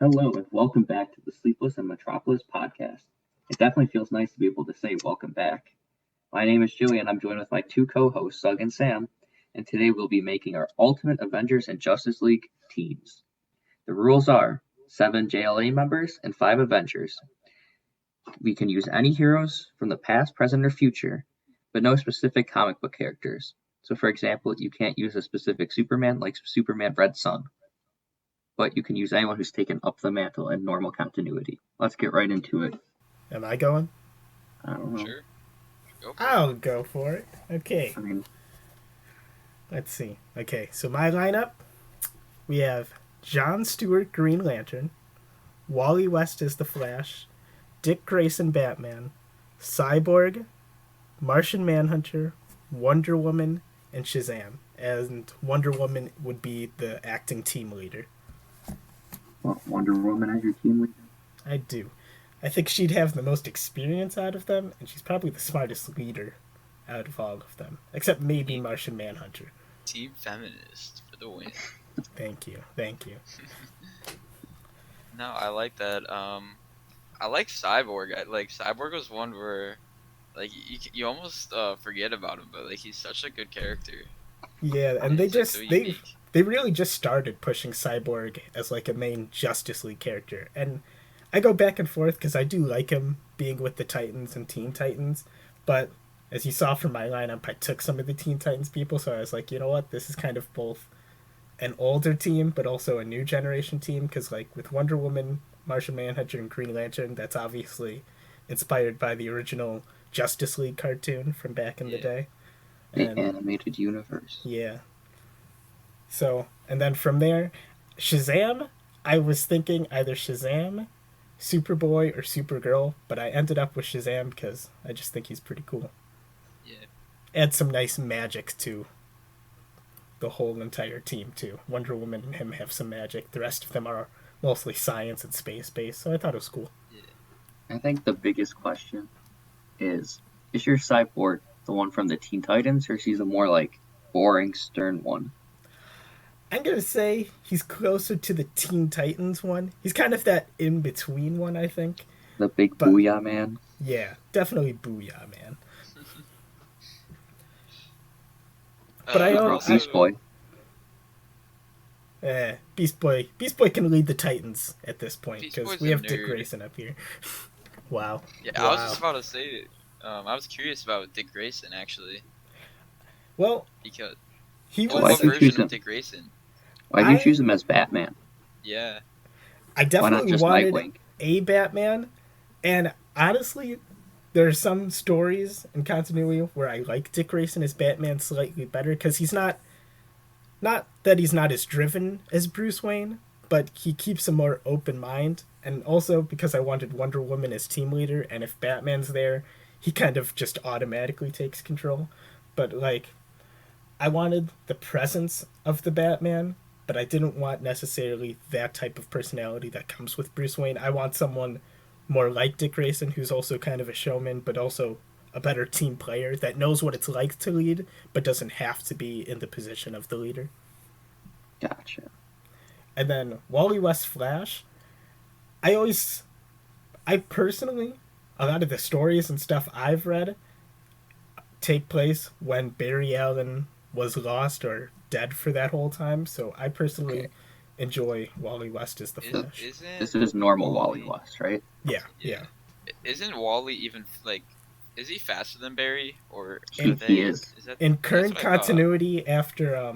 Hello and welcome back to the Sleepless in Metropolis Podcast. It definitely feels nice to be able to say welcome back. My name is Julian. I'm joined with my two co-hosts, Sugg and Sam, and today we'll be making our ultimate Avengers and Justice League teams. The rules are 7 JLA members and 5 Avengers. We can use any heroes from the past, present, or future, but no specific comic book characters. So for example, you can't use a specific Superman like Superman Red Sun, but you can use anyone who's taken up the mantle in normal continuity. Let's get right into it. Am I going? I don't know. Sure. I'll go for it. Okay. I mean, Let's see. Okay, so my lineup, we have John Stewart, Green Lantern, Wally West as the Flash, Dick Grayson, Batman, Cyborg, Martian Manhunter, Wonder Woman, and Shazam. And Wonder Woman would be the acting team leader. Wonder Woman as your team leader? I do. I think she'd have the most experience out of them, and she's probably the smartest leader out of all of them. Except maybe Martian Manhunter. Team feminist for the win. Thank you. No, I like that. I like Cyborg. Cyborg was one where, you almost forget about him, but he's such a good character. Yeah, and He's, so unique. they really just started pushing Cyborg as a main Justice League character, and I go back and forth because I do like him being with the Titans and Teen Titans, but as you saw from my lineup, I took some of the Teen Titans people, so I was like, you know what, this is kind of both an older team but also a new generation team, because with Wonder Woman, Martian Manhunter, and Green Lantern, that's obviously inspired by the original Justice League cartoon from back in the day. The animated universe. Yeah. So, and then from there, Shazam, I was thinking either Shazam, Superboy, or Supergirl, but I ended up with Shazam because I just think he's pretty cool. Yeah. Add some nice magic to the whole entire team, too. Wonder Woman and him have some magic. The rest of them are mostly science and space-based, so I thought it was cool. Yeah. I think the biggest question is your Cyborg the one from the Teen Titans, or is he the more, boring, stern one? I'm going to say he's closer to the Teen Titans one. He's kind of that in-between one, I think. The big booyah man? Yeah, definitely booyah man. But Beast Boy. Beast Boy can lead the Titans at this point, Beast because Boy's we a have Dick nerd. Grayson up here. Wow. Yeah, Wow. I was just about to say. I was curious about Dick Grayson actually, Well, because he Why'd what was... you version choose him? of Dick Grayson? Why'd you choose him as Batman? Yeah. I Why not definitely just wanted Nightwing? a Batman, and honestly, there are some stories in continuity where I like Dick Grayson as Batman slightly better, because he's not that he's not as driven as Bruce Wayne, but he keeps a more open mind, and also because I wanted Wonder Woman as team leader, and if Batman's there, he kind of just automatically takes control. But I wanted the presence of the Batman, but I didn't want necessarily that type of personality that comes with Bruce Wayne. I want someone more like Dick Grayson, who's also kind of a showman, but also a better team player that knows what it's like to lead, but doesn't have to be in the position of the leader. Gotcha. And then Wally West Flash, I personally, a lot of the stories and stuff I've read take place when Barry Allen was lost or dead for that whole time, so I personally enjoy Wally West as the Flash. This is normal Wally West, right? Yeah. Isn't Wally even is he faster than Barry, or He is. In current that's what I thought. continuity after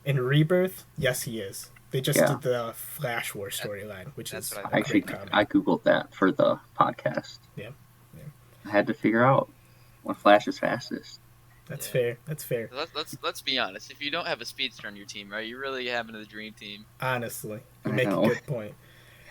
in Rebirth, yes he is. They just did the Flash War storyline, which That's is what a Actually, great comic. I googled that for the podcast. Yeah. I had to figure out what Flash is fastest. That's Yeah. fair. Let's be honest. If you don't have a speedster on your team, right, you're really having the dream team. Honestly, you I make a know. good point.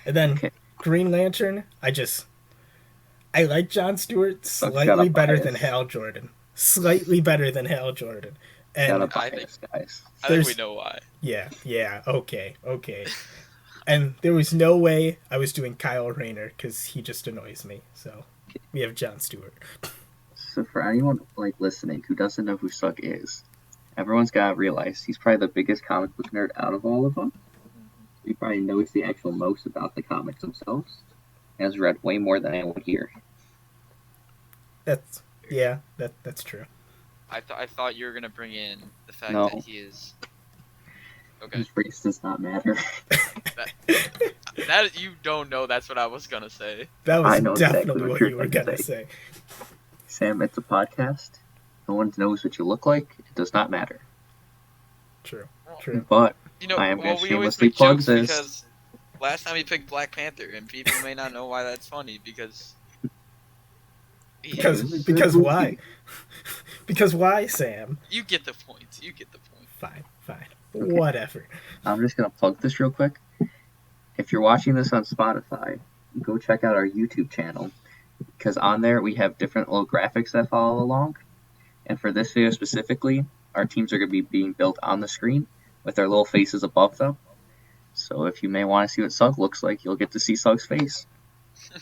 And then Green Lantern, I like Jon Stewart slightly better than Hal Jordan. Slightly better than Hal Jordan. Got a And bias, guys. I think we There's- know why. yeah, okay. And there was no way I was doing Kyle Rayner because he just annoys me. So we have Jon Stewart. So for anyone listening who doesn't know who Sugg is, everyone's got to realize he's probably the biggest comic book nerd out of all of them. He probably knows the actual most about the comics themselves. Has read way more than anyone here. That's true. I thought you were gonna bring in the fact No. that he is. Okay. His race does not matter. That you don't know. That's what I was gonna say. That was I know definitely exactly what you're you were gonna say. Sam, it's a podcast. No one knows what you look like. It does not matter. True. But You know, I am going well, to we always shamelessly make plug jokes this. because last time he picked Black Panther, and people may not know why that's funny because. Because why? Because why, Sam? You get the point. Fine. Okay. Whatever. I'm just going to plug this real quick. If you're watching this on Spotify, go check out our YouTube channel. Because on there, we have different little graphics that follow along. And for this video specifically, our teams are going to be being built on the screen with their little faces above them. So if you may want to see what Sugg looks like, you'll get to see Sugg's face.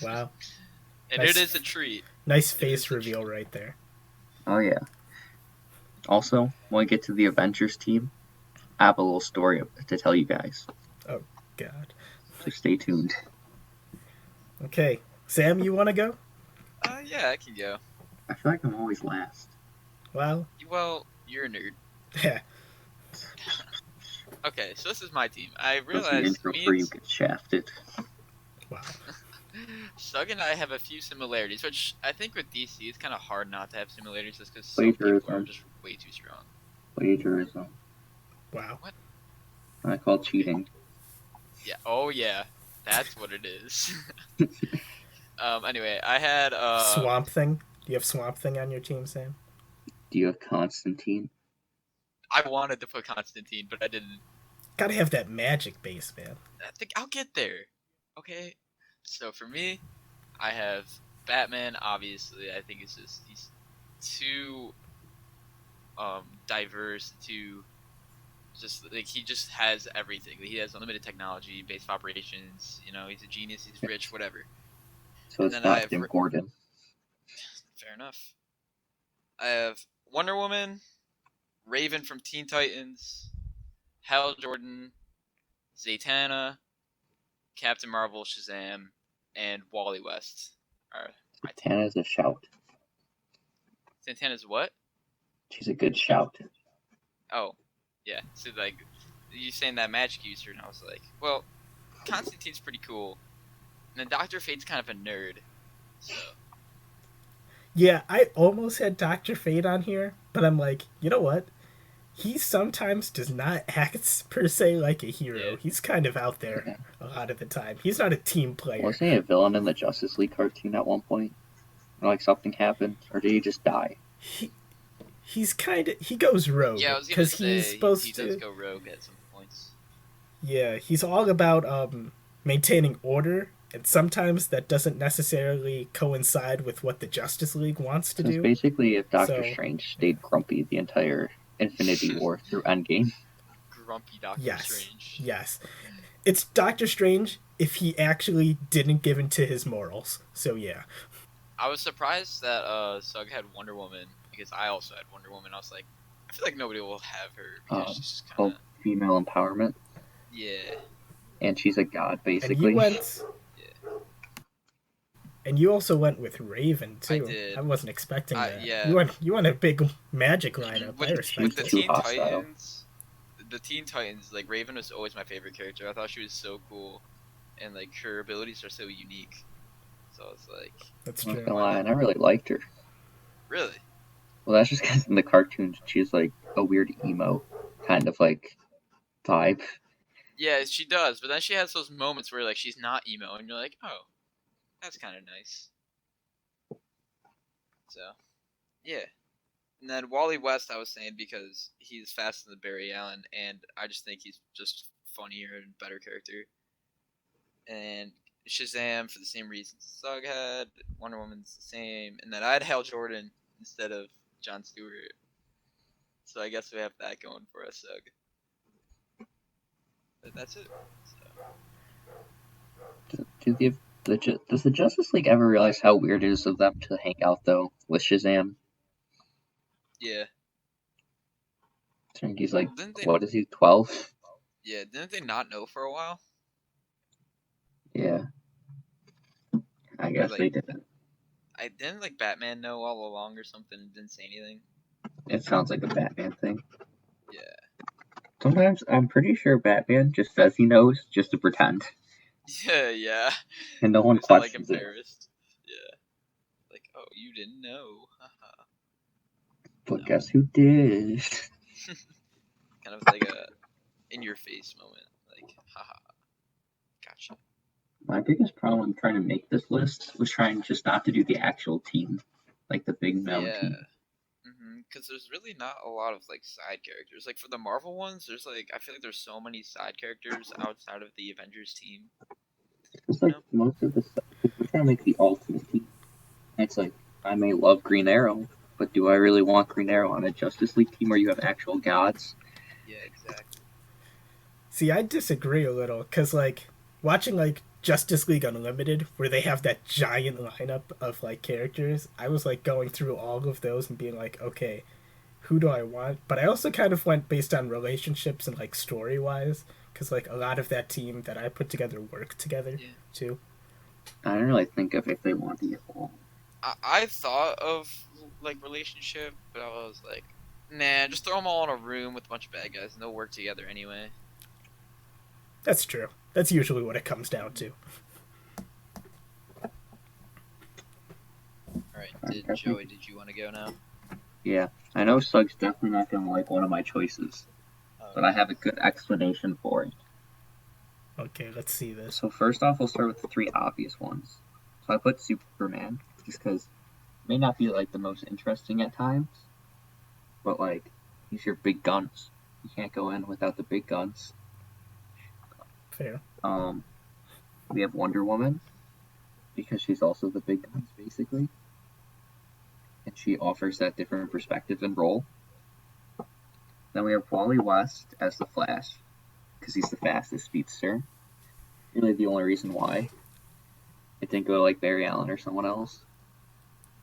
Wow. And Nice. it is a treat. Nice face reveal right there. Oh, yeah. Also, when we get to the Avengers team, I have a little story to tell you guys. Oh, God. So stay tuned. Okay. Sam, you want to go? Yeah, I can go. I feel like I'm always last. Well, You're a nerd. yeah. Okay, so this is my team. I That's the realized intro me for and you get shafted. Wow. Sugg and I have a few similarities, which I think with DC it's kind of hard not to have similarities just because some people are Plagiarism. just way too strong. Plagiarism. Wow. I call cheating. Yeah. Oh yeah, that's what it is. Anyway, I had Swamp Thing? Do you have Swamp Thing on your team, Sam? Do you have Constantine? I wanted to put Constantine, but I didn't. Gotta have that magic base, man. I think I'll get there. Okay. So for me, I have Batman. Obviously, I think it's just he's too diverse, too just like he just has everything. He has unlimited technology, base of operations. You know, he's a genius. He's rich, whatever. So And it's then I not have Jim Gordon. Fair enough. I have Wonder Woman, Raven from Teen Titans, Hal Jordan, Zatanna, Captain Marvel, Shazam, and Wally West. Tana's a shout. Zatanna's what? She's a good shout. Oh, yeah. So like, you saying that magic user, and I was like, well, Constantine's pretty cool, and then Doctor Fate's kind of a nerd. So Yeah, I almost had Dr. Fate on here, but I'm like, you know what? He sometimes does not act per se like a hero. Yeah. He's kind of out there a lot of the time. He's not a team player. Wasn't he a villain in the Justice League cartoon at one point? Or like something happened? Or did he just die? He's kind of, he goes rogue. yeah, I was gonna because say he's supposed he to. does go rogue at some points. Yeah, he's all about maintaining order, and sometimes that doesn't necessarily coincide with what the Justice League wants to So it's do. basically if Doctor So- Strange stayed grumpy the entire Infinity War through Endgame. Grumpy Doctor Yes. Strange. Yes. It's Doctor Strange if he actually didn't give in to his morals. So yeah. I was surprised that Sugg had Wonder Woman because I also had Wonder Woman. I was like, I feel like nobody will have her because she's just kind of Female empowerment. yeah. And she's a god, And basically. you went. And you also went with Raven too. I did. I wasn't expecting that. Yeah. You went a big magic lineup. I With respect the it. Too Teen hostile. Titans, like Raven was always my favorite character. I thought she was so cool, and like her abilities are so unique. So it's like, That's I'm not true. gonna lie, I never really liked her. really, Well, that's just because in the cartoons she's like a weird emo kind of like vibe. yeah, she does. But then she has those moments where like she's not emo, and you're like, oh, that's kind of nice. So, yeah. And then Wally West, I was saying because he's faster than Barry Allen, and I just think he's just funnier and better character. And Shazam for the same reasons Sugg had. Wonder Woman's the same, and then I had Hal Jordan instead of Jon Stewart. So I guess we have that going for us, Sugg. But that's it. So. Does the Justice League ever realize how weird it is of them to hang out though with Shazam? Yeah. I think he's like, Didn't they? what is he, 12? Yeah. Didn't they not know for a while? guess like, they didn't. I didn't like Batman know all along or something. Didn't say anything. It sounds like a Batman thing. Yeah. Sometimes I'm pretty sure Batman just says he knows just to pretend, Yeah. and no one He's not like questions it. embarrassed. Yeah. Like, oh, you didn't know. Haha. But No. guess who did? Kind of like a in your face moment. Like, haha. Gotcha. My biggest problem trying to make this list was trying just not to do the actual team, like the big known Yeah. team. Because there's really not a lot of like side characters. Like for the Marvel ones, there's like I feel like there's so many side characters outside of the Avengers team. It's like most of the stuff. We're trying to make the ultimate team. And it's like I may love Green Arrow, but do I really want Green Arrow on a Justice League team where you have actual gods? Yeah, exactly. See, I disagree a little, because, like, watching, like, Justice League Unlimited, where they have that giant lineup of, like, characters, I was, like, going through all of those and being like, okay, who do I want? But I also kind of went based on relationships and, like, story-wise, because, like, a lot of that team that I put together worked together, too. I don't really think of if they want to get along. I thought of like relationship, but I was like, nah, just throw them all in a room with a bunch of bad guys and they'll work together anyway. That's true. That's usually what it comes down to. Alright, Joey, did you want to go now? Yeah, I know Sugg's definitely not going to like one of my choices, but I have a good explanation for it. Okay, let's see this. So first off, we'll start with the three obvious ones. So I put Superman, just because it may not be like the most interesting at times, but like he's your big guns. You can't go in without the big guns. Fair. We have Wonder Woman, because she's also the big guns basically, and she offers that different perspective and role. Then we have Wally West as the Flash, because he's the fastest speedster. Really the only reason why. I didn't go to like Barry Allen or someone else,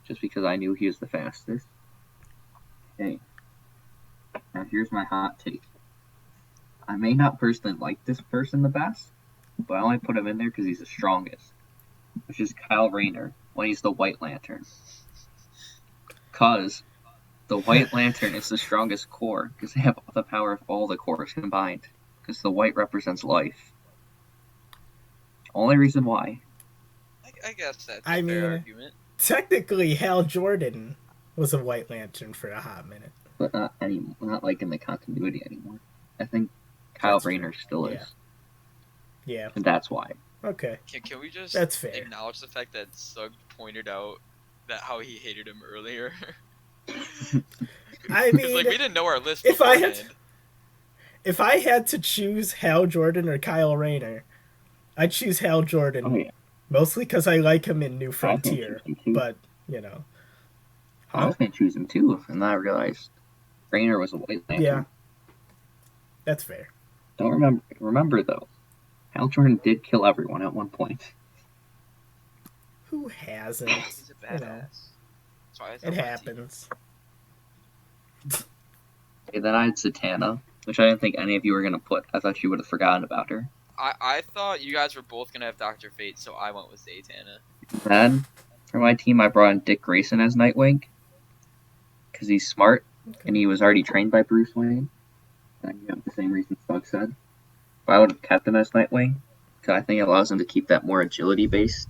just because I knew he was the fastest. Okay, now here's my hot take. I may not personally like this person the best, but I only put him in there because he's the strongest, which is Kyle Rayner when he's the White Lantern. Because the White Lantern is the strongest core, because they have the power of all the cores combined, because the white represents life. Only reason why. I guess that's a fair argument. Technically, Hal Jordan was a White Lantern for a hot minute. But not anymore. Not like in the continuity anymore. I think Kyle Rayner still is. Yeah. And that's why. Okay. Can we just That's fair. acknowledge the fact that Sugg pointed out that how he hated him earlier? I mean, like we didn't know our list. If I had to choose Hal Jordan or Kyle Rayner, I'd choose Hal Jordan. Oh, yeah. Mostly because I like him in New Frontier, but, you know. I was going to choose him too, and then I realized Rayner was a White Lantern. Yeah. That's fair. Don't remember though, Hal Jordan did kill everyone at one point. Who hasn't? He's a badass. You know, it happens. Okay, then I had Zatanna, which I didn't think any of you were going to put. I thought you would have forgotten about her. I thought you guys were both going to have Dr. Fate, so I went with Zatanna. Then, for my team, I brought in Dick Grayson as Nightwing, because he's smart, and he was already trained by Bruce Wayne. And you have the same reason Sugg said. But I would have kept him as Nightwing, because I think it allows him to keep that more agility-based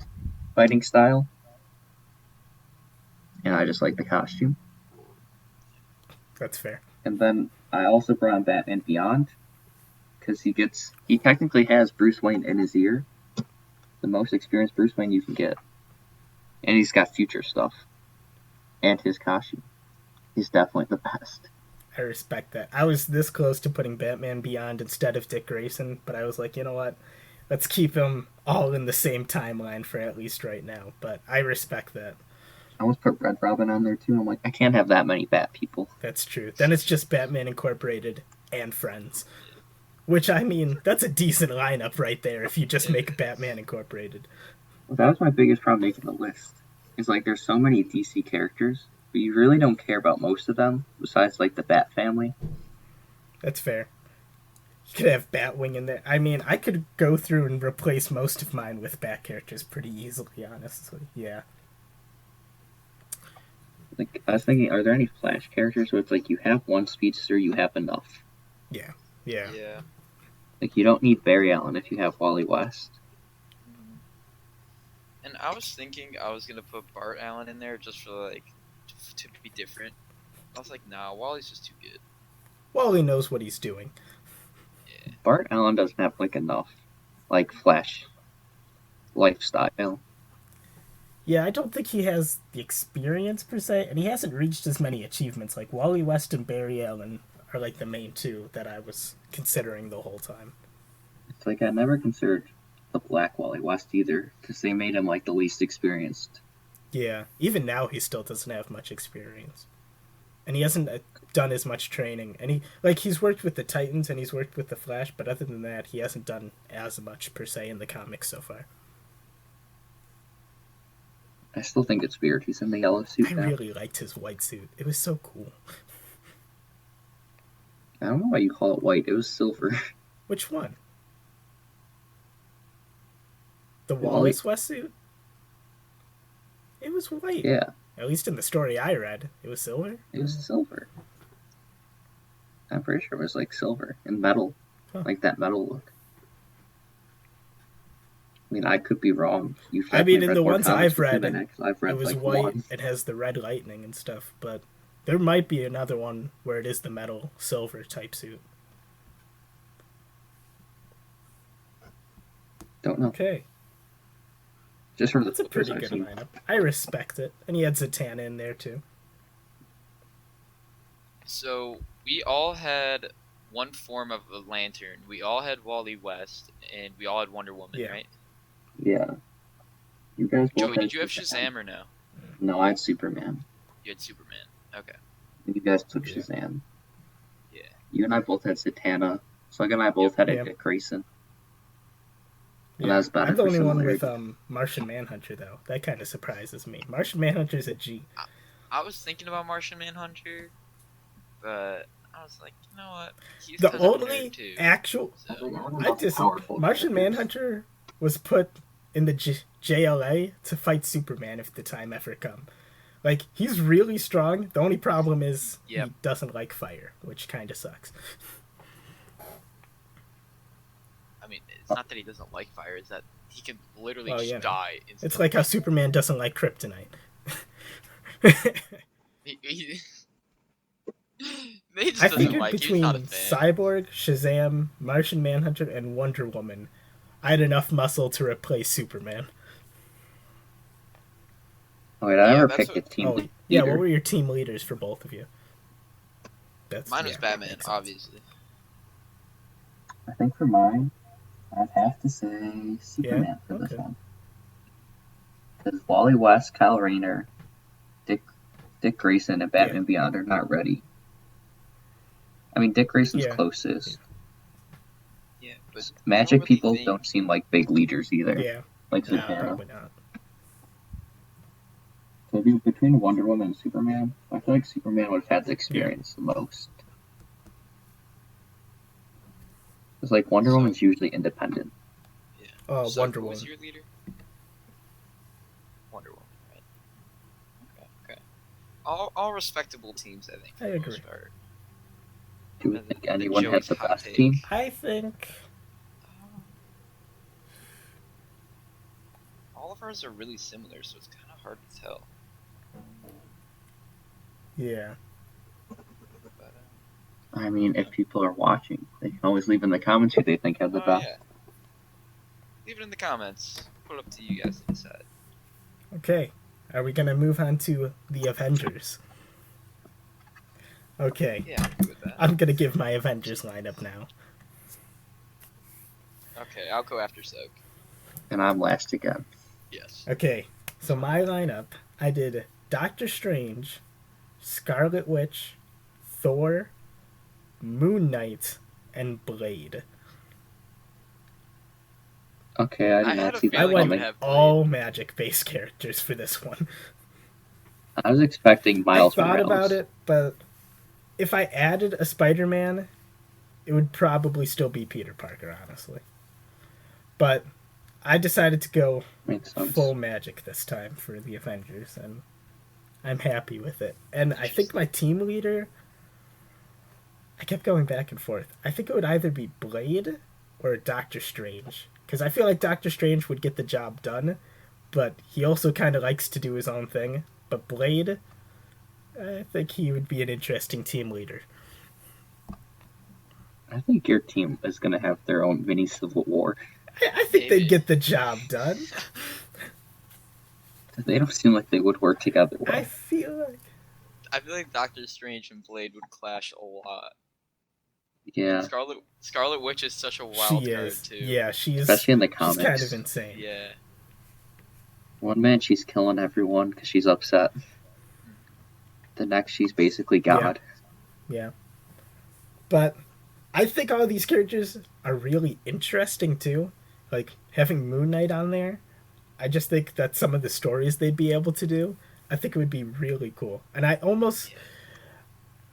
fighting style. And I just like the costume. That's fair. And then I also brought in Batman Beyond, because he technically has Bruce Wayne in his ear. The most experienced Bruce Wayne you can get. And he's got future stuff. And his costume. He's definitely the best. I respect that. I was this close to putting Batman Beyond instead of Dick Grayson, but I was like, you know what? Let's keep them all in the same timeline for at least right now. But I respect that. I almost put Red Robin on there too. I'm like, I can't have that many Bat people. That's true. Then it's just Batman Incorporated and Friends. Which, I mean, that's a decent lineup right there if you just make Batman Incorporated. Well, that was my biggest problem making the list. It's like there's so many DC characters, but you really don't care about most of them, besides like the Bat family. That's fair. You could have Batwing in there. I mean, I could go through and replace most of mine with Bat characters pretty easily, honestly. Yeah. Like, I was thinking, are there any Flash characters where it's like you have one speedster, you have enough? Yeah. Yeah. Yeah. Like, you don't need Barry Allen if you have Wally West. And I was thinking I was gonna put Bart Allen in there just for like to be different. I was like, nah, Wally's just too good. Wally knows what he's doing. Yeah. Bart Allen doesn't have, like, enough, like, Flash lifestyle. Yeah, I don't think he has the experience per se, and he hasn't reached as many achievements. Like Wally West and Barry Allen are like the main two that I was considering the whole time. It's like I never considered the Black Wally West either, because they made him, like, the least experienced. Yeah, even now he still doesn't have much experience. And he hasn't done as much training. And he's worked with the Titans and he's worked with the Flash, but other than that, he hasn't done as much per se in the comics so far. I still think it's weird he's in the yellow suit I now. really liked his white suit. It was so cool. I don't know why you call it white. It was silver. Which one? The Wally- Wallace West suit? It was white. Yeah, At least in the story I read, it was silver. it was silver. I'm pretty sure it was, like, silver and metal. Huh. Like that metal look. I mean, I could be wrong. You've I mean, definitely in read the more ones comics I've read, than me, 'cause I've read It was like white. one. It has the red lightning and stuff, but there might be another one where it is the metal silver type suit. Don't know. Okay, Just for the that's a pretty pictures good I've seen. lineup. I respect it, and he had Zatanna in there too. So we all had one form of a lantern. We all had Wally West, and we all had Wonder Woman, Yeah. right? Yeah. You guys both Joey, had did you have Shazam or no? No, I had Superman. You had Superman. Okay. You guys took Yeah. Shazam. Yeah. You and I both had Zatanna. Slug and I both had Yep. Dick Grayson. And Yeah. that's better I'm the for only one with similarity. Martian Manhunter though. That kind of surprises me. Martian Manhunter's a G. I was thinking about Martian Manhunter, but I was like, you know what? He's The kind of a only nerd too. actual So, I disagree. Martian Manhunter was put in the JLA to fight Superman if the time ever come. Like, he's really strong. The only problem is Yep. he doesn't like fire, which kind of sucks. I mean, it's not that he doesn't like fire; it's that he can literally Well, just yeah. die. It's Instantly. like how Superman doesn't like kryptonite. He just I doesn't figured like. He's between not a fan. Cyborg, Shazam, Martian Manhunter, and Wonder Woman, I had enough muscle to replace Superman. Oh, wait, I Yeah, never that's picked a what- team Oh, leader. yeah, what were your team leaders for both of you? Mine was yeah, Batman, makes sense. obviously. I think for mine, I'd have to say Superman for this okay. one. Because Wally West, Kyle Rayner, Dick Grayson, and Batman Beyond are not ready. I mean, Dick Grayson's Yeah. closest. Yeah, but Magic really people think- don't seem like big leaders either. Yeah, Like no, Zatanna. probably not. So I think between Wonder Woman and Superman, I feel like Superman would have had the experience the most. It's like Wonder So- Woman's usually independent. Yeah. So Wonder who was Woman. your leader? Wonder Woman, right? Okay. All respectable teams, I think. For I the agree. Most part. Do you And think then anyone had Joey's the hot best take. team? I think All of ours are really similar, so it's kind of hard to tell. yeah. But, I mean, if people are watching, they can always leave in the comments who they think have the oh, best. yeah. Leave it in the comments. Put it up to you guys to decide. Okay, are we gonna move on to the Avengers? Okay, Yeah, I'm good with that. I'm gonna give my Avengers lineup now. Okay, I'll go after Sugg. And I'm last again. Yes. Okay, so my lineup, I did Doctor Strange, Scarlet Witch, Thor, Moon Knight, and Blade. Okay, I I did had not a see I that feeling you went would coming. have all magic-based characters for this one. I was expecting Miles I thought Morales. about it, but if I added a Spider-Man, it would probably still be Peter Parker, honestly. But I decided to go Makes sense. full magic this time for the Avengers, and I'm happy with it. And I think my team leader, I kept going back and forth. I think it would either be Blade or Doctor Strange, because I feel like Doctor Strange would get the job done, but he also kind of likes to do his own thing. But Blade, I think he would be an interesting team leader. I think your team is going to have their own mini Civil War. I think they'd get the job done. They don't seem like they would work together well. I feel like Doctor Strange and Blade would clash a lot. Yeah. Scarlet Witch is such a wild she card is. too. Yeah, she's especially in the comics. She's kind of insane. Yeah. One minute she's killing everyone because she's upset. The next she's basically God. Yeah. But I think all these characters are really interesting too. Like having Moon Knight on there, I just think that some of the stories they'd be able to do, I think it would be really cool. And I almost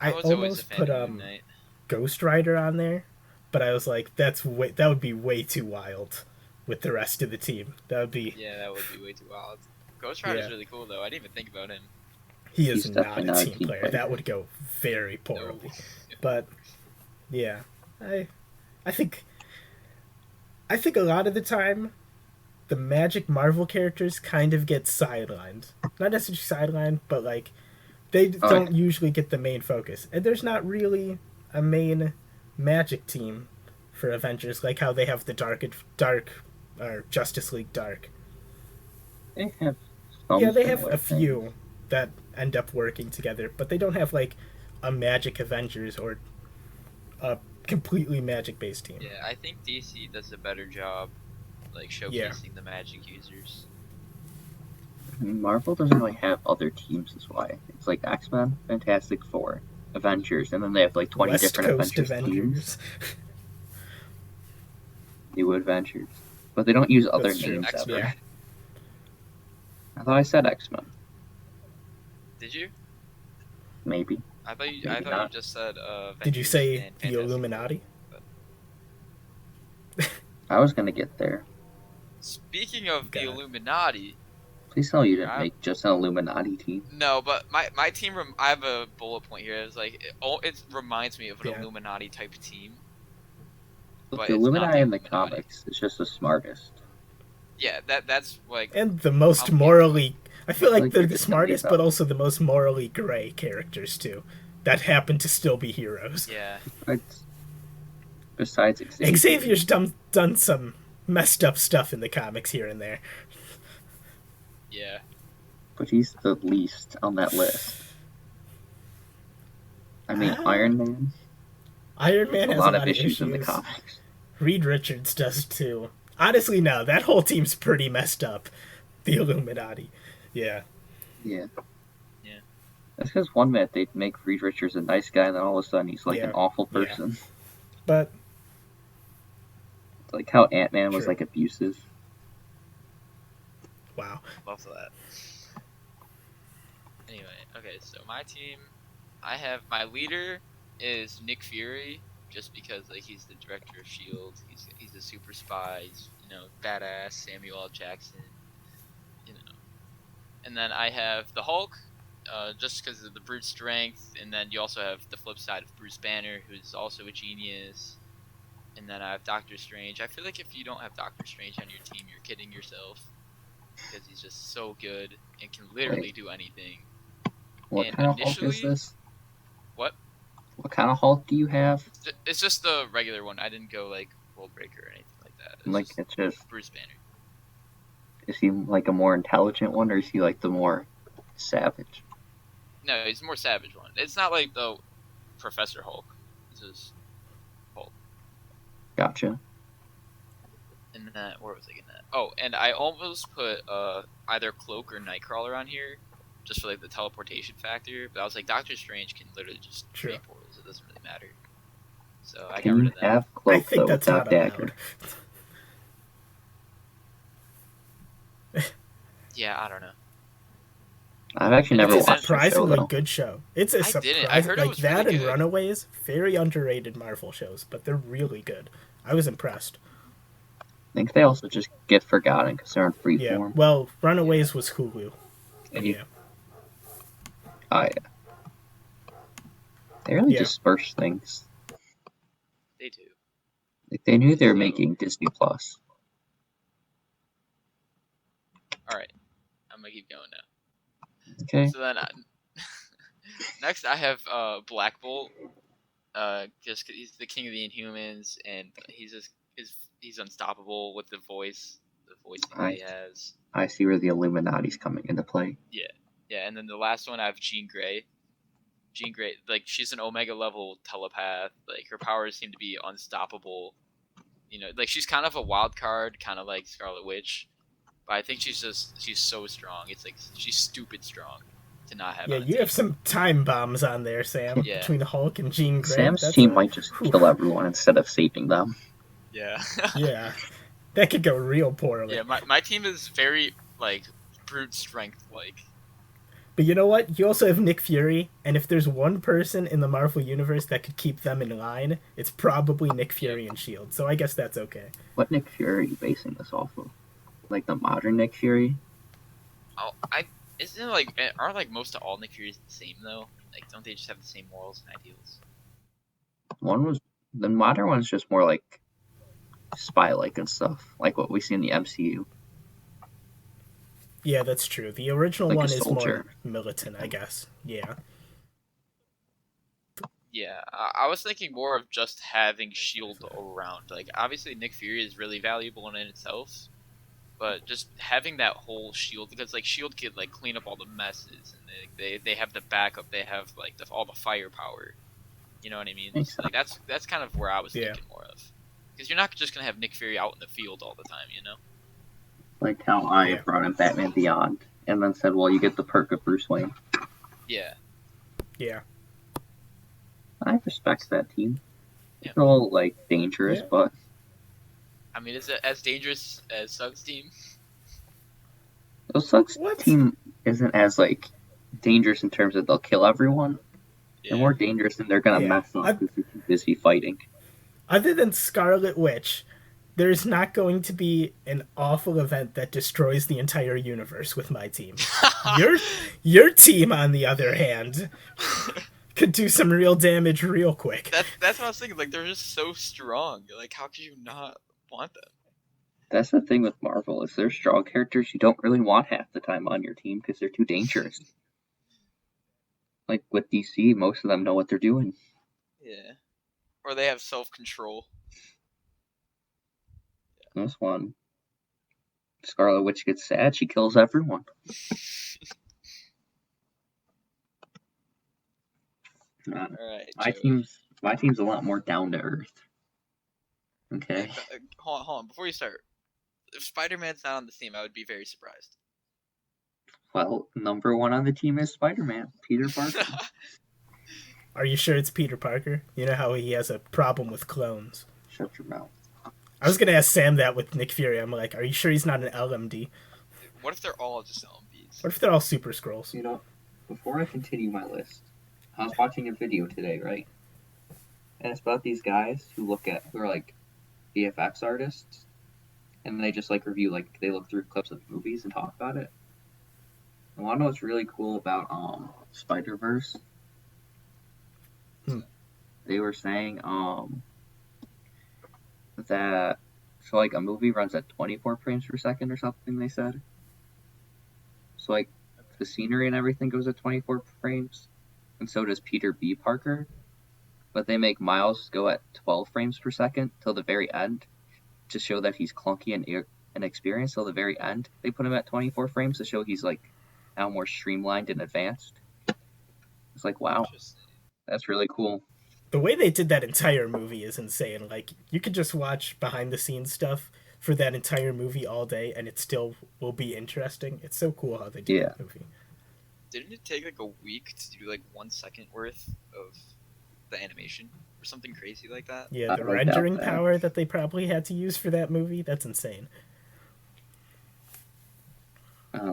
put Ghost Rider on there, but I was like, that would be way too wild with the rest of the team. That would be way too wild. Ghost Rider's really cool though. I didn't even think about him. He's not a team player. That would go very poorly. No. But yeah, I think a lot of the time the Magic Marvel characters kind of get sidelined. Not necessarily sidelined, but like they don't usually get the main focus. And there's not really a main Magic team for Avengers, like how they have the Dark or Justice League Dark. They have they have a few that end up working together, but they don't have like a Magic Avengers or a completely Magic-based team. Yeah, I think DC does a better job like showcasing the Magic users. Marvel doesn't really have other teams, is why. It's like X-Men, Fantastic Four, Avengers, and then they have like 20 West different Coast Avengers teams. New Adventures. But they don't use other names ever. Yeah. I thought I said X-Men. Did you? Maybe. I thought you just said Avengers. Did you say the Illuminati? I was gonna get there. Speaking of the Illuminati... Please tell me you didn't make just an Illuminati team. No, but my team... I have a bullet point here. It's like... It reminds me of an Illuminati type team. But the Illuminati in the comics is just the smartest. Yeah, that's like... And the most morally... I feel like they're the smartest, but also the most morally gray characters, too. That happen to still be heroes. Yeah. Besides Xavier. Xavier's done some messed up stuff in the comics here and there. Yeah. But he's the least on that list. I mean, Iron Man. Iron Man has a lot of issues in the comics. Reed Richards does, too. Honestly, no. That whole team's pretty messed up. The Illuminati. Yeah. Yeah. That's because one minute they make Reed Richards a nice guy, and then all of a sudden he's like an awful person. Yeah. But like how Ant-Man was like abusive. Wow. Love that. Anyway, okay, so my team, I have my leader is Nick Fury, just because like he's the director of S.H.I.E.L.D. He's a super spy. He's badass. Samuel L. Jackson. And then I have the Hulk, just because of the brute strength. And then you also have the flip side of Bruce Banner, who's also a genius. And then I have Doctor Strange. I feel like if you don't have Doctor Strange on your team, you're kidding yourself, because he's just so good and can literally do anything. What kind of Hulk is this? What? What kind of Hulk do you have? It's just the regular one. I didn't go like World Breaker or anything like that. It's just Bruce Banner. Is he like a more intelligent one, or is he like the more savage? No, he's the more savage one. It's not like the Professor Hulk. It's just Hulk. Gotcha. And then, where was I getting that? Oh, and I almost put either Cloak or Nightcrawler on here, just for like the teleportation factor. But I was like, Doctor Strange can literally just create portals. It doesn't really matter. So I got rid of that. Have Cloak, I think that's not Dagger. Yeah, I don't know. I've actually And never It's a watched the show surprisingly though. good show. It's a I didn't. I surprise heard it like was that really and good. Runaways, very underrated Marvel shows, but they're really good. I was impressed. I think they also just get forgotten because they're on Yeah. freeform. Well, Runaways was Hulu. And Yeah. yeah. They really Yeah. disperse things. They do. Like they knew they were So- making Disney Plus. All right, I'm gonna keep going now. Okay. So then, next I have Black Bolt. Just 'cause he's the king of the Inhumans, and he's unstoppable with the voice that he has. I see where the Illuminati's coming into play. Yeah, and then the last one I have Jean Grey. Jean Grey, like she's an Omega level telepath. Like her powers seem to be unstoppable. You know, like she's kind of a wild card, kind of like Scarlet Witch. But I think she's so strong. It's like she's stupid strong to not have. Yeah, on a you team. have some time bombs on there, Sam. Yeah. Between Hulk and Jean Grey. Sam's That's team a- might just Whew. kill everyone instead of saving them. Yeah. Yeah. That could go real poorly. Yeah, my team is very like brute strength like. But you know what? You also have Nick Fury, and if there's one person in the Marvel Universe that could keep them in line, it's probably Nick Fury and S.H.I.E.L.D., so I guess that's okay. What Nick Fury are you basing this off of? Like the modern Nick Fury? Oh, isn't it like aren't like most of all Nick Fury's the same though? Like don't they just have the same morals and ideals? The modern one's just more like spy-like and stuff, like what we see in the MCU. Yeah, that's true. The original Like a one is soldier. more militant, I guess. Yeah. Yeah, I was thinking more of just having Shield around. Like obviously Nick Fury is really valuable in itself, but just having that whole Shield because like Shield could like clean up all the messes and they have the backup. They have like all the firepower. You know what I mean? Makes Like that's kind of where I was Yeah. thinking more of. Because you're not just gonna have Nick Fury out in the field all the time, you know? Like how I Yeah. brought in Batman Beyond and then said, well, you get the perk of Bruce Wayne. Yeah. Yeah. I respect that team. Yeah. It's a little like dangerous, Yeah. but I mean, is it as dangerous as Sugg's team? Sugg's What? team isn't as like dangerous in terms of they'll kill everyone. Yeah. They're more dangerous than they're gonna Yeah. mess up because they're too busy fighting. Other than Scarlet Witch, there's not going to be an awful event that destroys the entire universe with my team. Your team, on the other hand, could do some real damage real quick. That's what I was thinking. Like, they're just so strong. Like, how could you not want them? That's the thing with Marvel is they're strong characters you don't really want half the time on your team because they're too dangerous. Like with DC, most of them know what they're doing. Yeah. Or they have self-control. This one, Scarlet Witch gets sad, she kills everyone. Alright. My team's a lot more down to earth. Okay. Hold on. Before you start, if Spider-Man's not on the team, I would be very surprised. Well, number one on the team is Spider-Man, Peter Parker. Are you sure it's Peter Parker? You know how he has a problem with clones. Shut your mouth. I was gonna ask Sam that with Nick Fury. I'm like, are you sure he's not an LMD? What if they're all just LMBs? What if they're all Super Scrolls? You know, before I continue my list, I was watching a video today, right? And it's about these guys who are like VFX artists, and they just like review, like they look through clips of movies and talk about it. I want to know what's really cool about Spider-Verse. They were saying that so like a movie runs at 24 frames per second or something, they said. So like the scenery and everything goes at 24 frames, and so does Peter B. Parker. But they make Miles go at 12 frames per second till the very end to show that he's clunky and inexperienced. Till the very end, they put him at 24 frames to show he's like now more streamlined and advanced. It's like, wow, that's really cool. The way they did that entire movie is insane. Like, you could just watch behind the scenes stuff for that entire movie all day and it still will be interesting. It's so cool how they did that movie. Didn't it take like a week to do like 1 second worth of the animation or something crazy like that? Yeah, the rendering power that they probably had to use for that movie, that's insane.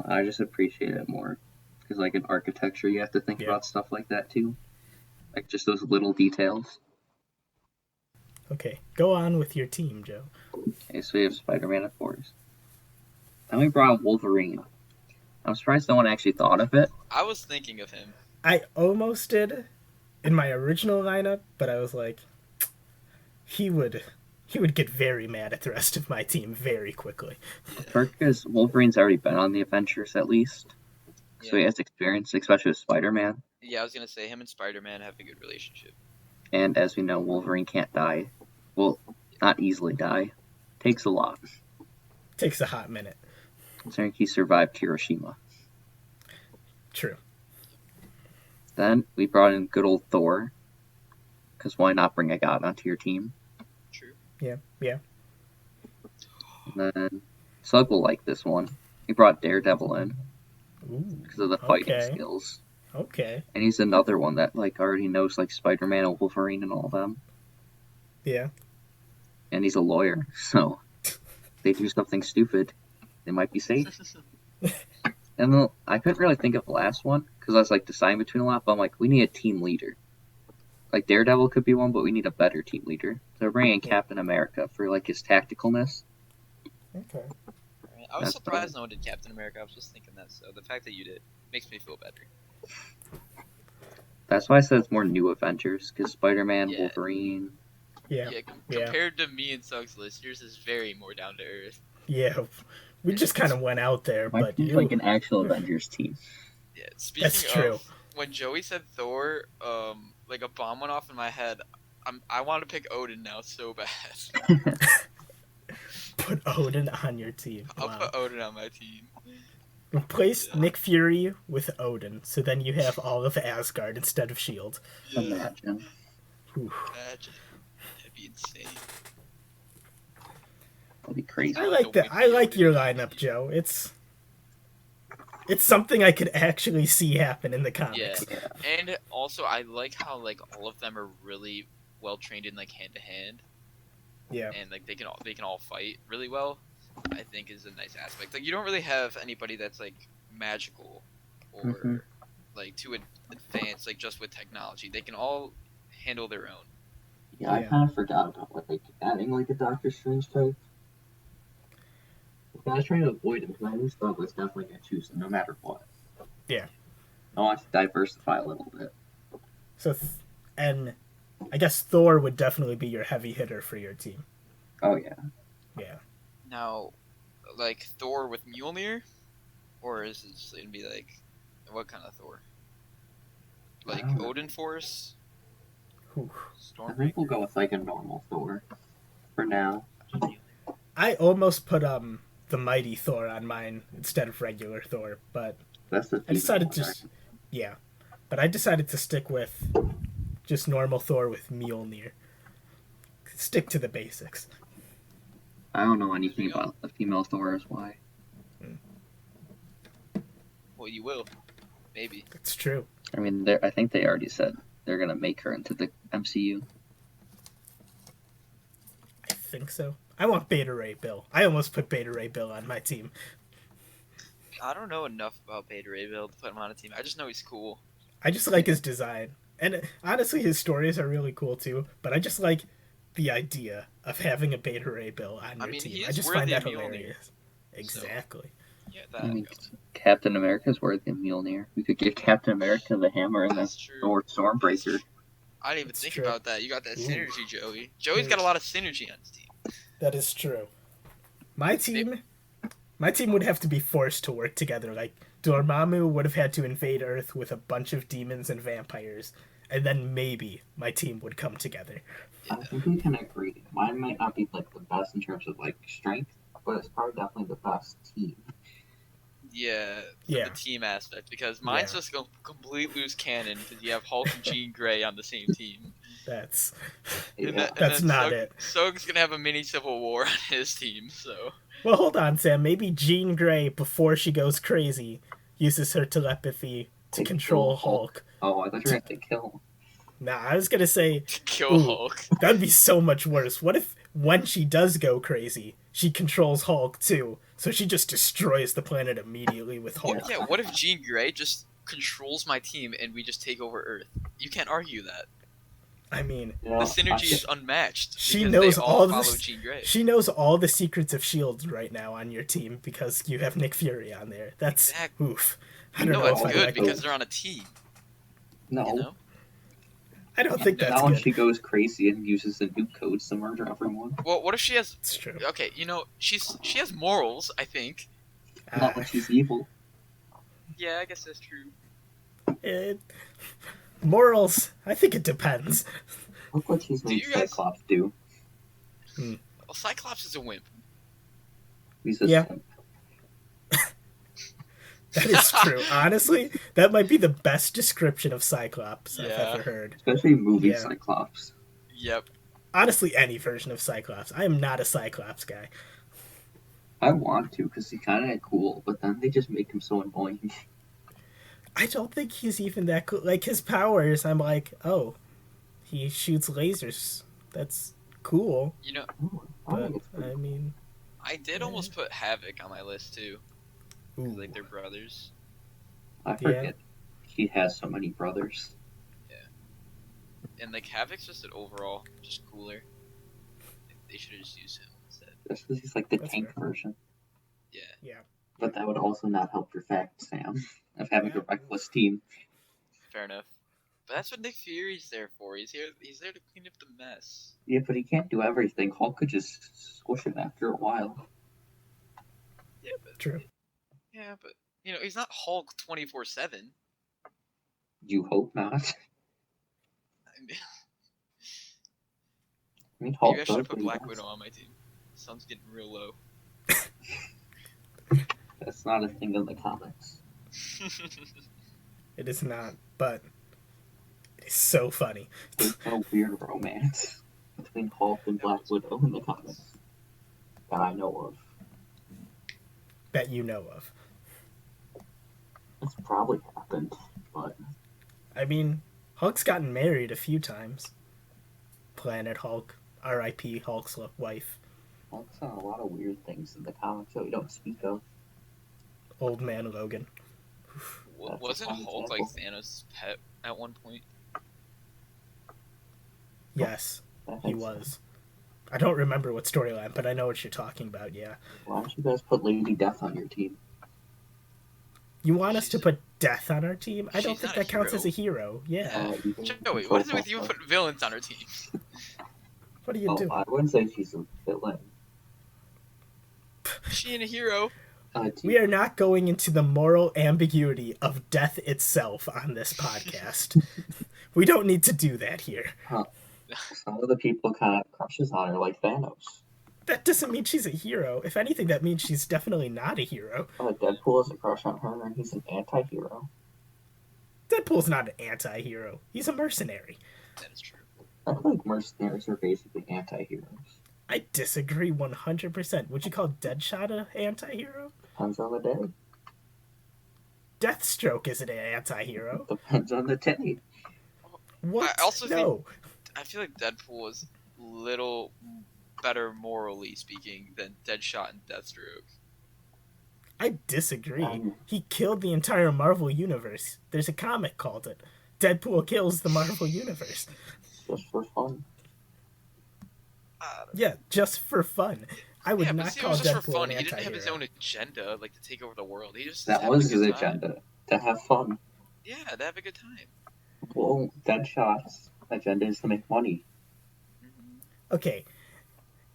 I just appreciate it more. Because, like, in architecture, you have to think Yeah. about stuff like that, too. Like, just those little details. Okay, go on with your team, Joe. Okay, so we have Spider-Man, of course. Then we brought Wolverine. I'm surprised no one actually thought of it. I was thinking of him. I almost did in my original lineup, but I was like, he would get very mad at the rest of my team very quickly. Because Wolverine's already been on the Avengers, at least. So he has experience, especially with Spider-Man. Yeah, I was gonna say him and Spider-Man have a good relationship. And as we know, Wolverine can't die. Well, not easily die. Takes a lot. Takes a hot minute. Considering he survived Hiroshima. True. Then we brought in good old Thor. Because why not bring a god onto your team? True. Yeah. And then Sugg will like this one. He brought Daredevil in Ooh, because of the fighting okay. skills. Okay. And he's another one that like already knows like Spider-Man and Wolverine and all them. Yeah. And he's a lawyer, so if they do something stupid, they might be safe. And then I couldn't really think of the last one because I was like deciding between a lot, but I'm like, we need a team leader. Like Daredevil could be one, but we need a better team leader. So we're bringing in Captain America for like his tacticalness. Okay. Right. I was surprised no one did Captain America. I was just thinking that, so the fact that you did makes me feel better. That's why I said it's more new Avengers because Spider-Man, Yeah. Wolverine. Yeah. Compared to me and Sugg's list, yours is very more down to earth. Yeah. We just kind of went out there, My but team's like an actual Avengers team. Yeah. Speaking That's true. of, when Joey said Thor, like a bomb went off in my head. I want to pick Odin now so bad. Put Odin on your team. I'll Wow. put Odin on my team. Replace Nick Fury with Odin, so then you have all of Asgard instead of S.H.I.E.L.D. Yeah. Imagine. Ooh. Imagine. That'd be insane. That'd be crazy. I like that. I like your lineup, Joe. It's something I could actually see happen in the comics. Yeah. And also, I like how like all of them are really well trained in like hand to hand, Yeah. and like they can all fight really well. I think is a nice aspect. Like you don't really have anybody that's like magical or Mhm. like too advanced, like just with technology. They can all handle their own. Yeah, I Yeah. kind of forgot about like adding like a Doctor Strange type. I was trying to avoid him because I knew Sugg was definitely gonna choose him no matter what. Yeah. I want to diversify a little bit. So, and I guess Thor would definitely be your heavy hitter for your team. Oh yeah. Yeah. Now, like Thor with Mjolnir, or is it just gonna be like what kind of Thor? Like I don't know. Odin Force, Ooh. I think we'll go with like a normal Thor for now. I almost put the mighty Thor on mine instead of regular Thor, but That's the I decided female to but I decided to stick with just normal Thor with Mjolnir. Stick to the basics. I don't know anything about the female Thor. Is why. Well, you will, maybe. It's true. I mean, I think they already said they're gonna make her into the MCU. I think so. I want Beta Ray Bill. I almost put Beta Ray Bill on my team. I don't know enough about Beta Ray Bill to put him on a team. I just know he's cool. I just like his design. And honestly, his stories are really cool too, but I just like the idea of having a Beta Ray Bill on your team. He I is just worthy find that of Mjolnir. hilarious. Exactly. Yeah, I mean, that. Captain America's worthy of Mjolnir. We could give Captain America the hammer and the That's true. Thor Stormbreaker. I didn't even That's think true. about that. You got that Ooh. synergy, Joey. Joey's got a lot of synergy on his team. That is true. My team would have to be forced to work together. Like, Dormammu would have had to invade Earth with a bunch of demons and vampires, and then maybe my team would come together. I think we can agree. Mine might not be like the best in terms of like strength, but it's probably definitely the best team. Yeah, Yeah. the team aspect, because mine's Yeah. just a complete loose cannon because you have Hulk and Jean Grey on the same team. That's Yeah. That's not it. Sugg's gonna have a mini civil war on his team, so Well, hold on, Sam. Maybe Jean Grey, before she goes crazy, uses her telepathy to control Hulk. Oh, I thought you were going to kill him. Nah, I was gonna say to kill Ooh. Hulk. that'd be so much worse. What if, when she does go crazy, she controls Hulk too? So she just destroys the planet immediately with Hulk. Yeah, what if Jean Grey just controls my team and we just take over Earth. You can't argue that. I mean, You know, The synergy is unmatched. She because knows they all follow this- Jean Grey. she knows all the secrets of S.H.I.E.L.D. right now on your team because you have Nick Fury on there. That's Exactly. oof. I don't No, know that's if I good like because that. they're on a team. no. You know? I don't think that's Not when good. she goes crazy and uses the new codes to murder everyone. Well, what if she has? It's true. Okay, she has morals. I think. Not when she's evil. Yeah, I guess that's true. Morals, I think it depends. Look what she's Do made you guys- Cyclops do. Well, Cyclops is a wimp. He's a Yeah. simp. That is true. Honestly, that might be the best description of Cyclops I've Yeah. ever heard. Especially movie Yeah. Cyclops. Yep. Honestly, any version of Cyclops. I am not a Cyclops guy. I want to because he's kind of cool, but then they just make him so annoying. I don't think he's even that cool. Like, his powers, I'm like, oh, he shoots lasers. That's cool. You know, But, I mean, I did almost put Havoc on my list too. 'Cause, ooh. like they're brothers. I forget. He has so many brothers. And like Havoc's just an overall just cooler. They should have just used him instead. That's because he's like the That's tank fair. version. Yeah. Yeah. But that would also not help your fact, Sam, of having Yeah. a reckless team. Fair enough. But that's what Nick Fury's there for. He's there to clean up the mess. Yeah, but he can't do everything. Hulk could just squish him after a while. True. Yeah, but he's not Hulk 24/7. You hope not. I mean, Hulk Maybe I should does have put what he Black wants. Widow on my team. Sun's getting real low. That's not a thing in the comics. It is not, but it is so funny. There's no weird romance between Hulk and Black Widow in the comics that I know of. That you know of. It's probably happened, but I mean, Hulk's gotten married a few times. Planet Hulk, R.I.P. Hulk's wife, Hulk's done a lot of weird things in the comics that we don't speak of. Old Man Logan. That's Wasn't a fine Hulk like example. Thanos' pet at one point? Yes, I he think so. was. I don't remember what storyline, but I know what you're talking about, yeah. Why don't you guys put Lady Death on your team? You want us to put Death on our team? I don't She's think not a that counts hero. as a hero. Yeah. You can Joey, control what is it with you Hulk. putting villains on our team? What do you Oh, do? I wouldn't say she's a villain. She ain't a hero. We are not going into the moral ambiguity of death itself on this podcast. We don't need to do that here. Some of the people kind of crushes on her, like Thanos. That doesn't mean she's a hero. If anything, that means she's definitely not a hero. Deadpool has a crush on her, and he's an anti-hero. Deadpool's not an anti-hero. He's a mercenary. That is true. I feel like mercenaries are basically anti-heroes. I disagree 100%. Would you call Deadshot an anti-hero? Depends on the day. Deathstroke isn't an anti-hero. Depends on the day. What? I also no. I feel like Deadpool is little better morally speaking than Deadshot and Deathstroke. I disagree. Um, He killed the entire Marvel Universe. There's a comic called it. Deadpool kills the Marvel Universe. Just for fun. Yeah, just for fun. I would Yeah, but not see, it call was just Deadpool for fun. an He didn't have his anti-hero. own agenda, like to take over the world. He just That having was a good his time. agenda. To have fun. Yeah, to have a good time. Well, Deadshot's agenda is to make money. Okay,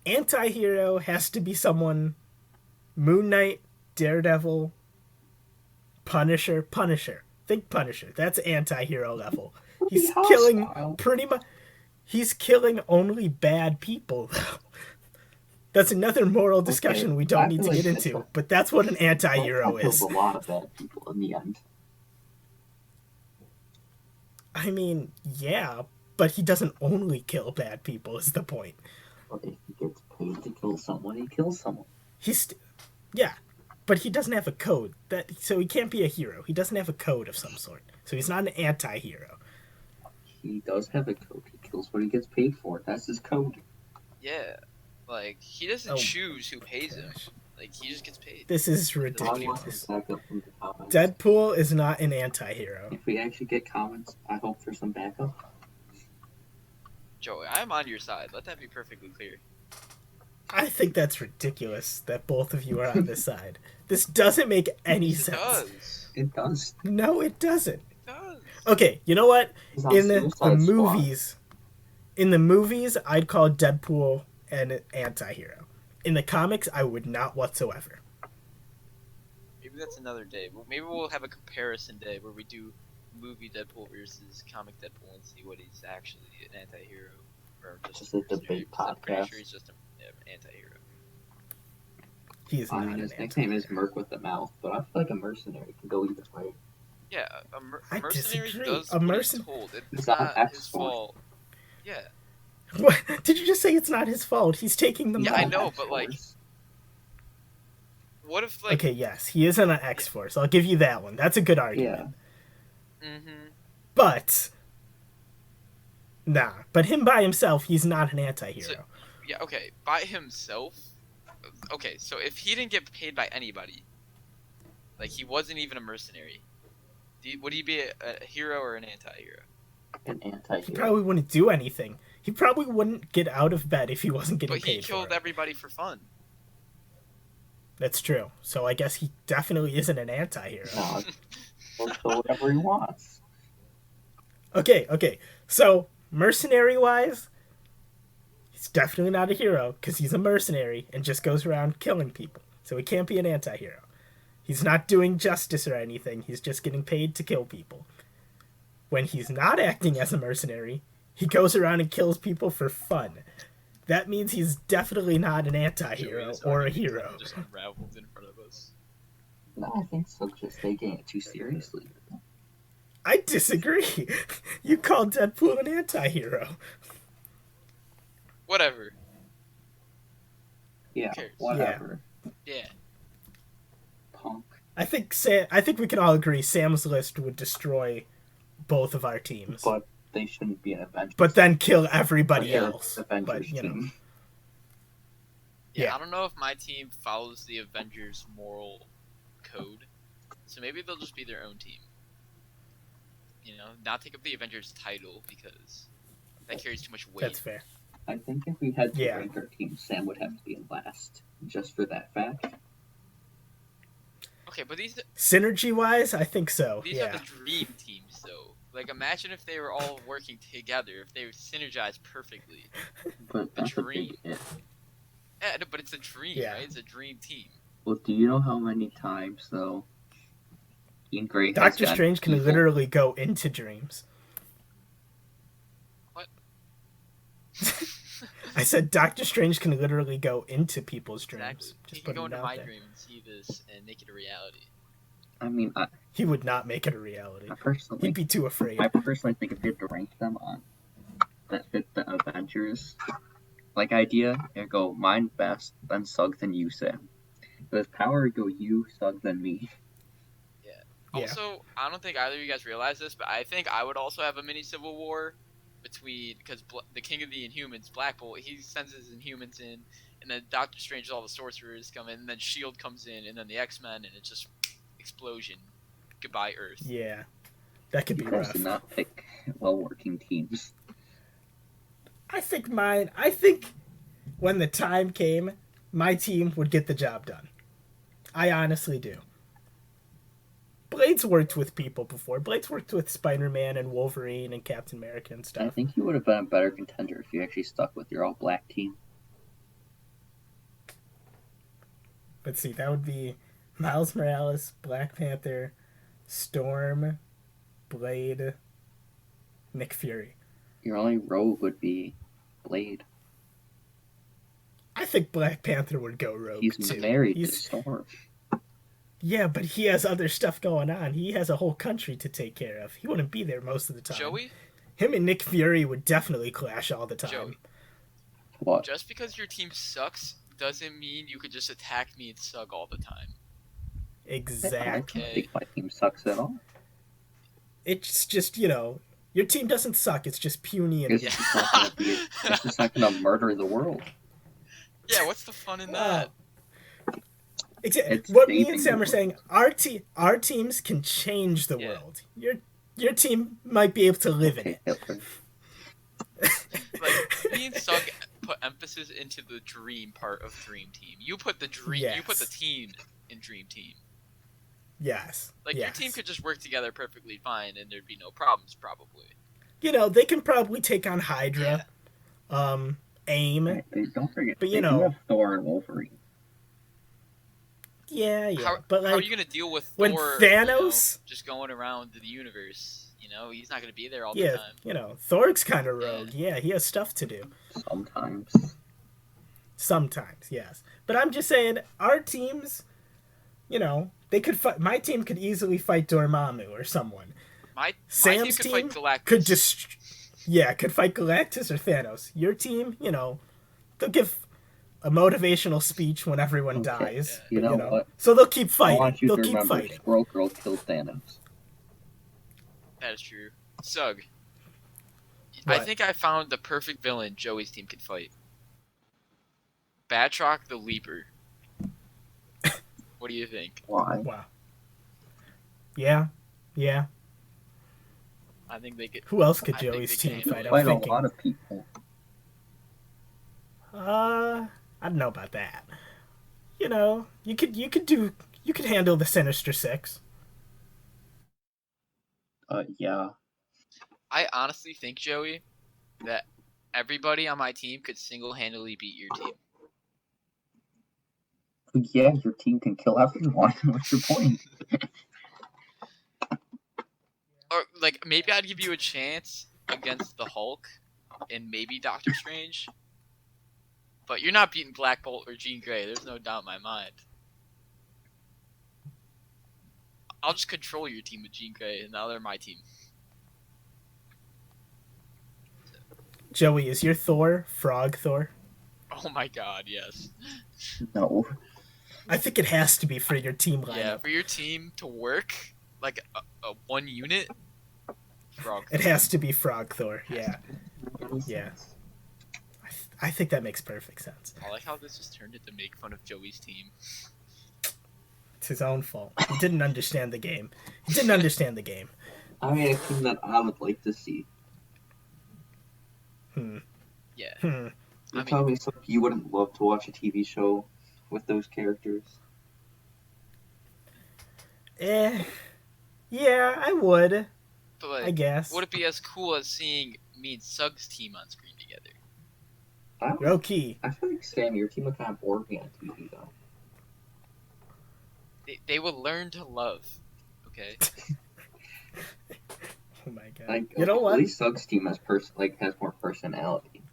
anti-hero has to be someone. Moon Knight, Daredevil, Punisher. Think Punisher. That's anti-hero level. He's Pretty killing hostile. pretty much. He's killing only bad people. That's another moral discussion we I don't need feel to like get that's into. a- But that's what an anti-hero Deadshot kills is. a lot of bad people in the end. I mean, yeah, but he doesn't only kill bad people. Is the point? But if he gets paid to kill someone, he kills someone. Yeah, but he doesn't have a code. So he can't be a hero. He doesn't have a code of some sort. So he's not an anti-hero. He does have a code. He kills what he gets paid for. That's his code. Yeah, like he doesn't Oh, choose who pays him. Gosh. Like, he just gets paid. This is I want ridiculous. some backup from the comments. Deadpool is not an anti-hero. If we actually get comments, I hope for some backup. Joey, I'm on your side. Let that be perfectly clear. I think that's ridiculous that both of you are on this side. This doesn't make any It sense. does. It does. No, it doesn't. It does. Okay, you know what? He's on In the Suicide Squad. movies, I'd call Deadpool an anti-hero. In the comics, I would not whatsoever. Maybe that's another day. Well, maybe we'll have a comparison day where we do movie Deadpool versus comic Deadpool and see what he's actually an anti-hero or Just a mercenary, debate because I'm pretty podcast. sure he's just an anti-hero. He is I not mean, an his anti-hero. nickname is Merc with the Mouth, but I feel like a mercenary can go either way. Yeah, a I mercenary disagree. does A what he's mercen- told. He's It's on not X his Force. fault. Yeah. What? Did you just say it's not his fault? He's taking them Yeah, back. I know, but, like, what if, like... Okay, yes, he is on an X-Force. I'll give you that one. That's a good argument. Yeah. Mm-hmm. But but him by himself, he's not an anti-hero. So- Yeah, okay, by himself... Okay, so if he didn't get paid by anybody, like, he wasn't even a mercenary, would he be a hero or an anti-hero? An He anti-hero. probably wouldn't do anything. He probably wouldn't get out of bed if he wasn't getting But he paid killed for it. everybody for fun. That's true. So I guess he definitely isn't an anti-hero. No, he'll kill whatever he wants. Okay. So, mercenary-wise, he's definitely not a hero because he's a mercenary and just goes around killing people. So he can't be an anti-hero. He's not doing justice or anything. He's just getting paid to kill people. When he's not acting as a mercenary, he goes around and kills people for fun. That means he's definitely not an anti-hero Joey's or a argument hero. just unraveled in front of us. No, I think so. Just taking it too seriously. I disagree. You call Deadpool an anti-hero. Whatever. Yeah, cares? whatever. Yeah. Punk. I think we can all agree Sam's list would destroy both of our teams. But they shouldn't be an Avengers. But then kill everybody They're else. Avengers But, you know. team. Yeah. I don't know if my team follows the Avengers moral code, so maybe they'll just be their own team. You know, not take up the Avengers title because that carries too much weight. That's fair. I think if we had to Yeah. rank our team, Sam would have to be in last. Just for that fact. Okay, but these Synergy-wise, I think so. are Yeah. the dream teams, though. Like, imagine if they were all working together, if they synergized perfectly. But that's a dream. big if. Yeah, no, but it's a dream, Yeah. right? It's a dream team. Well, do you know how many times, though, Ian Gray has Doctor been Strange can evil? literally go into dreams. What? I said Doctor Strange can literally go into people's dreams. Exactly. Just He can go putting it into out my there. dream and see this and make it a reality. I mean, He would not make it a reality. I personally, He'd be too afraid. I personally think if you had to rank them on that fit the Avengers like idea, it'd go mine best, then Sugg, then you, Sam. With power, it'd go you, Sugg, then me. Yeah. Also, I don't think either of you guys realize this, but I think I would also have a mini civil war between, because the King of the Inhumans, Black Bolt, he sends his Inhumans in, and then Doctor Strange, all the sorcerers come in, and then S.H.I.E.L.D. comes in, and then the X-Men, and it's just explosion. Goodbye, Earth. Yeah. That could You be guys rough. did not pick well-working teams. I think when the time came, my team would get the job done. I honestly do. Blade's worked with people before. Blade's worked with Spider-Man and Wolverine and Captain America and I stuff. think you would have been a better contender if you actually stuck with your all-black team. Let's see, that would be Miles Morales, Black Panther, Storm, Blade, Nick Fury. Your only rogue would be Blade. I think Black Panther would go rogue He's too. married to He's- Storm. Yeah, but he has other stuff going on. He has a whole country to take care of. He wouldn't be there most of the time. Joey, Him and Nick Fury would definitely clash all the time. Joey, What? just because your team sucks doesn't mean you could just attack me and Sugg all the time. I Exactly. don't think my team sucks at all. It's just, your team doesn't suck. It's just puny and It's just not gonna be. It's just not gonna murder the world. Yeah, what's the fun in Wow. that? It's What me and shaping Sam the are saying, our teams can change the world. Your team might be able to live in it. Hitler. Like, me and Sugg put emphasis into the dream part of Dream Team. You put the dream. Yes. You put the team in Dream Team. Yes. Like, yes. your team could just work together perfectly fine, and there'd be no problems, probably. You know, they can probably take on Hydra, AIM. Right, don't forget, But, they you do know, have Thor and Wolverine. Yeah. How But are like, you gonna deal with when Thor? Thanos, just going around the universe. You know, he's not gonna be there all yeah, the time. you know, Thor's kind of rogue. Yeah, he has stuff to do. Sometimes, yes. But I'm just saying, our teams, you know, they could fight. My team could easily fight Dormammu or someone. My Sam's team could fight Galactus. Could fight Galactus or Thanos. Your team, you know, they'll give a motivational speech when everyone dies. You know what? So they'll keep fighting. I want you They'll to keep remember, fighting. Squirrel Girl killed Thanos. That is true. Sugg. What? I think I found the perfect villain Joey's team could fight. Batroc the Leaper. What do you think? Why? Wow. Yeah. I think they could. Who else could I think Joey's they team can fight? handle I'm Quite a thinking. lot of people. I don't know about that. You know, you could handle the Sinister Six. Yeah. I honestly think, Joey, that everybody on my team could single-handedly beat your team. Yeah, your team can kill everyone. What's your point? Or, like, maybe I'd give you a chance against the Hulk and maybe Doctor Strange. But you're not beating Black Bolt or Jean Grey. There's no doubt in my mind. I'll just control your team with Jean Grey, and now they're my team. Joey, is your Thor Frog Thor? Oh my god, yes. No. I think it has to be for your team lineup. Yeah, for your team to work, like a one unit, Frog. It has to be Frog Thor. Yeah. I think that makes perfect sense. I like how this just turned into make fun of Joey's team. It's his own fault. He didn't understand the game. I mean, a team that I would like to see. Yeah. You're telling me something you wouldn't love to watch a TV show with those characters? Yeah, I would. But like, I guess. would it be as cool as seeing me and Sugg's team on screen together? Low key. I feel like, Sam, your team would kind of bore me on TV, though. They would learn to love, okay? Oh my god. Like, You know at what? least Sugg's team has more personality.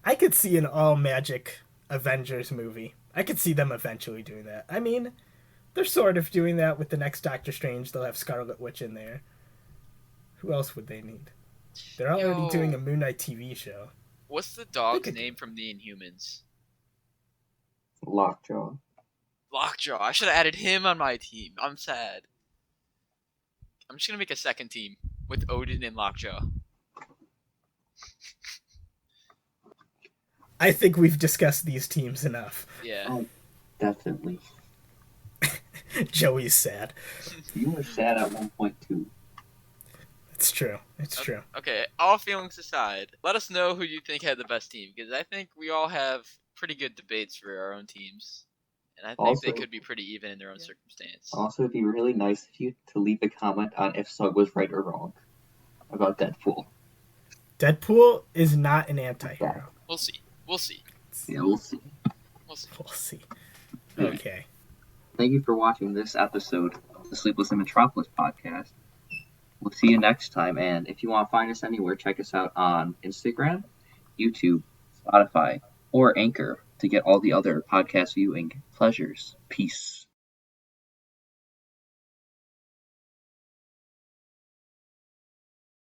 I could see an all magic Avengers movie. I could see them eventually doing that. I mean, they're sort of doing that with the next Doctor Strange. They'll have Scarlet Witch in there. Who else would they need? They're already doing a Moon Knight TV show. What's the dog's name from the Inhumans? Lockjaw. Lockjaw. I should have added him on my team. I'm sad. I'm just gonna make a second team with Odin and Lockjaw. I think we've discussed these teams enough. Yeah. Oh, definitely. Joey's sad. You were sad at 1.2. It's true. It's true. Okay, all feelings aside, let us know who you think had the best team, because I think we all have pretty good debates for our own teams. And I think they could be pretty even in their own circumstance. Also, it'd be really nice of you to leave a comment on if Sugg was right or wrong about Deadpool. Deadpool is not an anti-hero. We'll see. Yeah, we'll see. We'll see. Alright. Okay. Thank you for watching this episode of the Sleepless in Metropolis podcast. We'll see you next time, and if you want to find us anywhere, check us out on Instagram, YouTube, Spotify, or Anchor to get all the other podcast viewing pleasures. Peace.